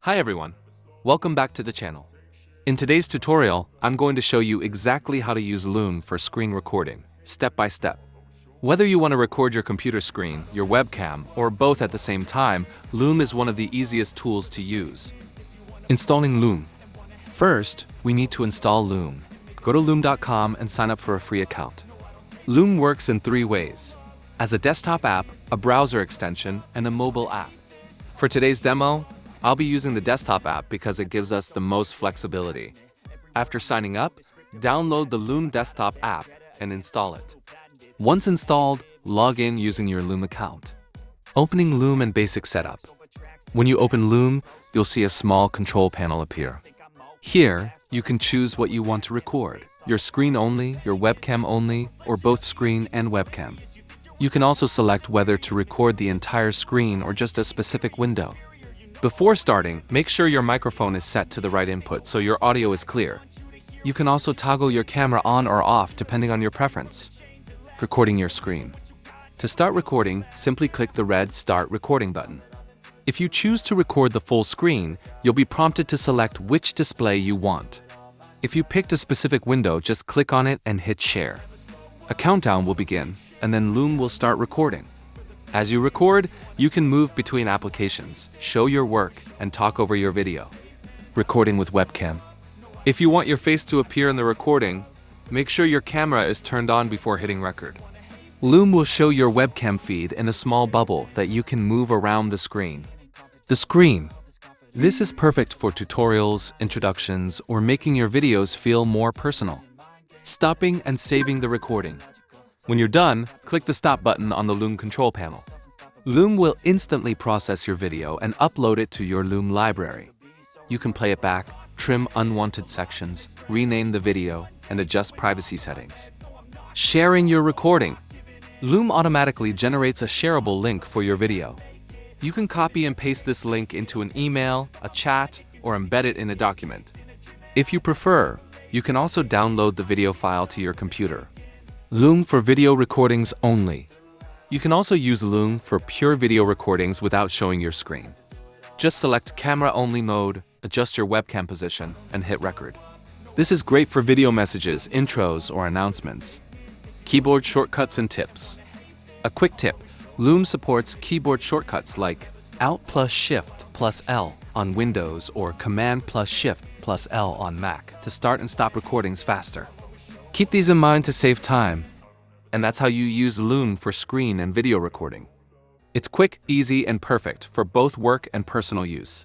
Hi everyone, welcome back to the channel. In today's tutorial, I'm going to show you exactly how to use Loom for screen recording, step by step. Whether you want to record your computer screen, your webcam, or both at the same time, Loom is one of the easiest tools to use. Installing Loom. First, we need to install Loom. Go to loom.com and sign up for a free account. Loom works in three ways: as a desktop app, a browser extension, and a mobile app. For today's demo, I'll be using the desktop app because it gives us the most flexibility. After signing up, download the Loom desktop app and install it. Once installed, log in using your Loom account. Opening Loom and basic setup. When you open Loom, you'll see a small control panel appear. Here, you can choose what you want to record: your screen only, your webcam only, or both screen and webcam. You can also select whether to record the entire screen or just a specific window. Before starting, make sure your microphone is set to the right input so your audio is clear. You can also toggle your camera on or off depending on your preference. Recording your screen. To start recording, simply click the red Start Recording button. If you choose to record the full screen, you'll be prompted to select which display you want. If you picked a specific window, just click on it and hit Share. A countdown will begin, and then Loom will start recording. As you record, you can move between applications, show your work, and talk over your video. Recording with webcam. If you want your face to appear in the recording, make sure your camera is turned on before hitting record. Loom will show your webcam feed in a small bubble that you can move around the screen. The screen. This is perfect for tutorials, introductions, or making your videos feel more personal. Stopping and saving the recording. When you're done, click the Stop button on the Loom control panel. Loom will instantly process your video and upload it to your Loom library. You can play it back, trim unwanted sections, rename the video, and adjust privacy settings. Sharing your recording. Loom automatically generates a shareable link for your video. You can copy and paste this link into an email, a chat, or embed it in a document. If you prefer, you can also download the video file to your computer. Loom for video recordings only. You can also use Loom for pure video recordings without showing your screen. Just select camera-only mode, adjust your webcam position, and hit record. This is great for video messages, intros, or announcements. Keyboard shortcuts and tips. A quick tip: Loom supports keyboard shortcuts like Alt plus Shift plus L on Windows or Command plus Shift plus L on Mac to start and stop recordings faster. Keep these in mind to save time, and that's how you use Loom for screen and video recording. It's quick, easy, and perfect for both work and personal use.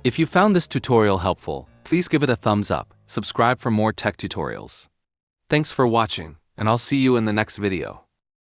If you found this tutorial helpful, please give it a thumbs up, subscribe for more tech tutorials. Thanks for watching, and I'll see you in the next video.